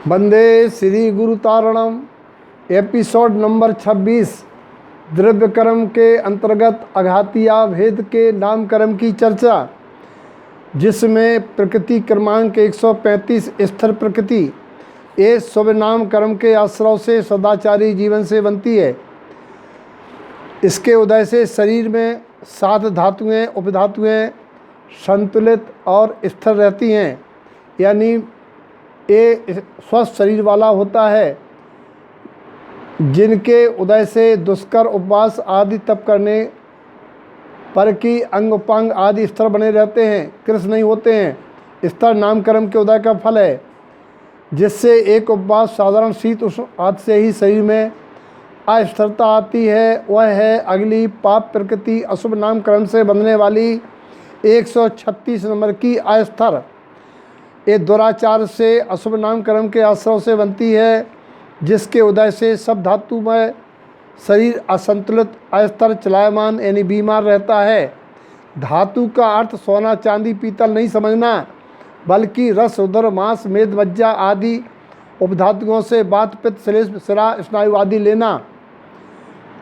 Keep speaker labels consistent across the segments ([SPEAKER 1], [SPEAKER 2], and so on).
[SPEAKER 1] वंदे श्री गुरु तारणम। Episode number 26 द्रव्य कर्म के अंतर्गत अघातिया भेद के नाम कर्म की चर्चा, जिसमें प्रकृति क्रमांक 135 स्थिर प्रकृति ये शुभ नाम कर्म के आश्रय से सदाचारी जीवन से बनती है। इसके उदय से शरीर में 7 धातुएं उपधातुएं संतुलित और स्थिर रहती हैं, यानी ये स्वस्थ शरीर वाला होता है, जिनके उदय से दुष्कर उपवास आदि तप करने पर की अंग उपांग आदि स्तर बने रहते हैं, कृष्ण नहीं होते हैं। स्तर नाम कर्म के उदय का फल है, जिससे एक उपवास साधारण शीत उष्ण आदि से ही शरीर में अस्थिरता आती है। वह है अगली पाप प्रकृति अशुभ नाम कर्म से बनने वाली 136 नंबर की अस्थिर। ये दुराचार से अशुभ नाम कर्म के आश्रय से बनती है, जिसके उदय से सब धातु में शरीर असंतुलित अस्थिर चलायमान यानी बीमार रहता है। धातु का अर्थ सोना चांदी पीतल नहीं समझना, बल्कि रस उदर मांस मेद मज्जा आदि उपधातुओं से बात पित्त श्लेष शिरा स्नायु आदि लेना।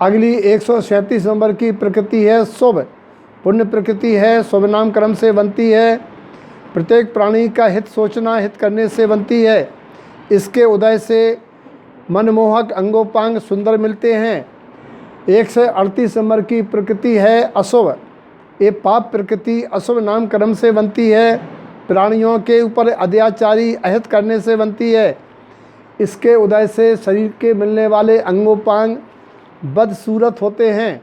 [SPEAKER 1] अगली 137 नंबर की प्रकृति है शुभ। पुण्य प्रकृति है, शुभ नाम कर्म से बनती है। प्रत्येक प्राणी का हित सोचना हित करने से बनती है। इसके उदय से मनमोहक अंगोपांग सुंदर मिलते हैं। 138 नंबर की प्रकृति है अशुभ। ये पाप प्रकृति अशुभ नाम कर्म से बनती है। प्राणियों के ऊपर अत्याचारी अहित करने से बनती है। इसके उदय से शरीर के मिलने वाले अंगोपांग बदसूरत होते हैं।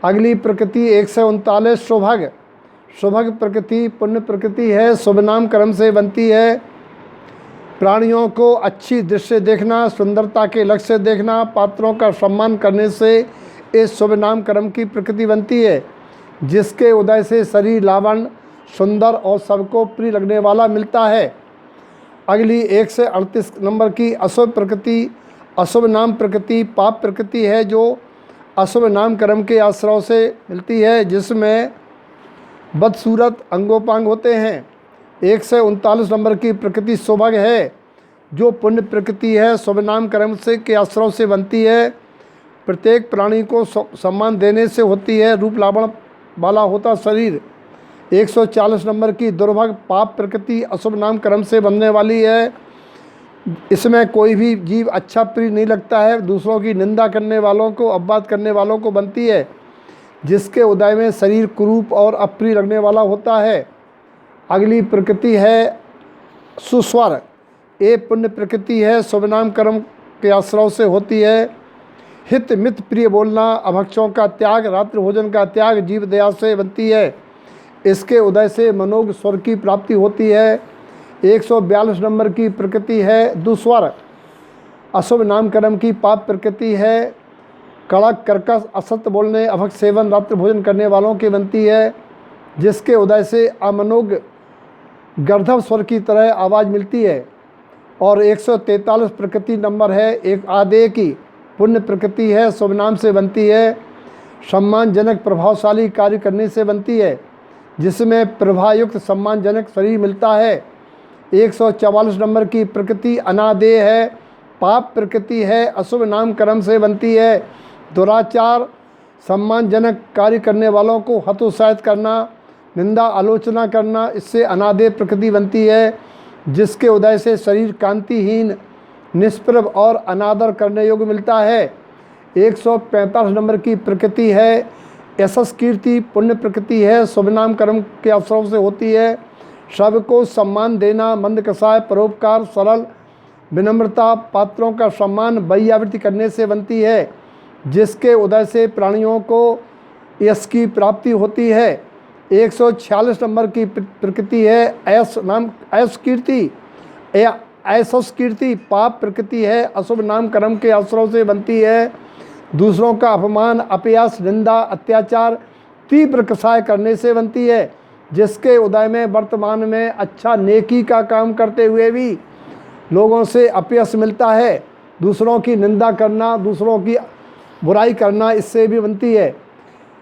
[SPEAKER 1] अगली प्रकृति 139 शुभग। शुभग प्रकृति पुण्य प्रकृति है, शुभ नाम कर्म से बनती है। प्राणियों को अच्छी दृश्य देखना, सुंदरता के लक्ष्य देखना, पात्रों का सम्मान करने से इस शुभ नाम कर्म की प्रकृति बनती है, जिसके उदय से शरीर लावण्य सुंदर और सबको प्रिय लगने वाला मिलता है। अगली 138 नंबर की अशुभ प्रकृति अशुभ नाम प्रकृति पाप प्रकृति है, जो अशुभ नाम कर्म के आश्रय से मिलती है, जिसमें बदसूरत अंगोपांग होते हैं। 139 नंबर की प्रकृति शुभग है, जो पुण्य प्रकृति है, शुभ नाम कर्म से के आश्रय से बनती है। प्रत्येक प्राणी को सम्मान देने से होती है। रूप लावण वाला होता शरीर। 140 नंबर की दुर्भग पाप प्रकृति अशुभ नाम कर्म से बनने वाली है। इसमें कोई भी जीव अच्छा प्रिय नहीं लगता है। दूसरों की निंदा करने वालों को अपवाद करने वालों को बनती है, जिसके उदय में शरीर कुरूप और अप्रिय लगने वाला होता है। अगली प्रकृति है सुस्वर। ये पुण्य प्रकृति है, शुभ नाम कर्म के आश्रय से होती है। हित मित प्रिय बोलना, अभक्षों का त्याग, रात्रि भोजन का त्याग जीव दया से बनती है। इसके उदय से मनोग स्वर की प्राप्ति होती है। 142 नंबर की प्रकृति है दुस्वर। अशुभ नाम कर्म की पाप प्रकृति है। कड़क कर्कश असत्य बोलने, अभक्ष सेवन, रात्रि भोजन करने वालों की बनती है, जिसके उदय से अमनोग गर्धव स्वर की तरह आवाज़ मिलती है। और 143 प्रकृति नंबर है एक आदेय की। पुण्य प्रकृति है, शुभ नाम से बनती है। सम्मानजनक प्रभावशाली कार्य करने से बनती है, जिसमें प्रभायुक्त सम्मानजनक शरीर मिलता है। 144 नंबर की प्रकृति अनादेय है, पाप प्रकृति है, अशुभ नाम कर्म से बनती है। दुराचार सम्मानजनक कार्य करने वालों को हतोत्साहित करना, निंदा आलोचना करना, इससे अनादेय प्रकृति बनती है, जिसके उदय से शरीर कांतिहीन निष्प्रभ और अनादर करने योग्य मिलता है। 145 नंबर की प्रकृति है यशस कीर्ति। पुण्य प्रकृति है, शुभ नाम कर्म के अवसरों से होती है। सबको सम्मान देना, मंद कसाय, परोपकार, सरल विनम्रता, पात्रों का सम्मान, वैयावृत्ति करने से बनती है, जिसके उदय से प्राणियों को यश की प्राप्ति होती है। 146 नंबर की प्रकृति है ऐश कीर्ति। ऐशस कीर्ति पाप प्रकृति है, अशुभ नाम कर्म के अवसरों से बनती है। दूसरों का अपमान, अपयश, निंदा, अत्याचार, तीव्र कसाय करने से बनती है, जिसके उदय में वर्तमान में अच्छा नेकी का काम करते हुए भी लोगों से अपयश मिलता है। दूसरों की निंदा करना, दूसरों की बुराई करना, इससे भी बनती है।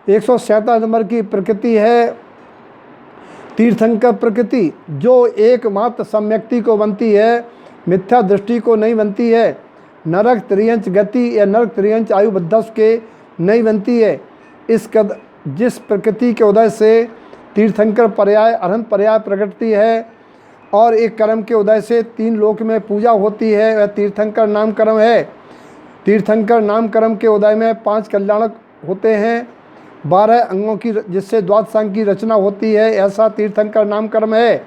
[SPEAKER 1] 147 नंबर की प्रकृति है तीर्थंकर प्रकृति, जो एकमात्र सम्यक्ति को बनती है। मिथ्या दृष्टि को नहीं बनती है। नरक त्रियंच गति या नरक त्रियंच आयु बद्धस के नहीं बनती है। जिस प्रकृति के उदय से तीर्थंकर पर्याय अरहंत पर्याय प्रकटती है और एक कर्म के उदय से 3 लोक में पूजा होती है, वह तीर्थंकर नाम कर्म है। तीर्थंकर नाम कर्म के उदय में 5 कल्याणक होते हैं, 12 अंगों की जिससे द्वादशांग की रचना होती है, ऐसा तीर्थंकर नाम कर्म है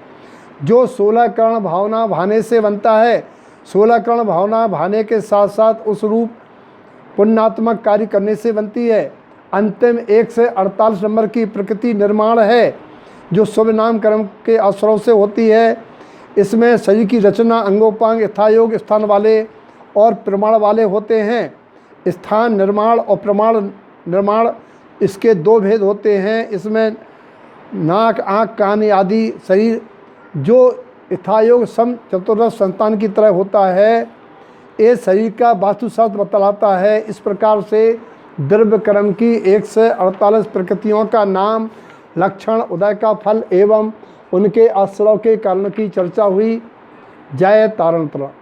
[SPEAKER 1] जो 16 कर्ण भावना भाने से बनता है। 16 कर्ण भावना भाने के साथ साथ उस रूप पुण्यात्मक कार्य करने से बनती है। अंतिम 1 से 48 नंबर की प्रकृति निर्माण है जो शुभ नाम कर्म के अवसरों से होती है। इसमें शरीर की रचना अंगोपांग यथायोग स्थान वाले और प्रमाण वाले होते हैं। स्थान निर्माण और प्रमाण निर्माण इसके 2 भेद होते हैं। इसमें नाक आँख कान आदि शरीर जो यथायोग सम चतुर्दश संतान की तरह होता है, ये शरीर का वास्तुशास्त्र बतलाता है। इस प्रकार से द्रव्य कर्म की 1 से 48 प्रकृतियों का नाम, लक्षण, उदय का फल एवं उनके आश्रय के कारण की चर्चा हुई। जय तारणपुर।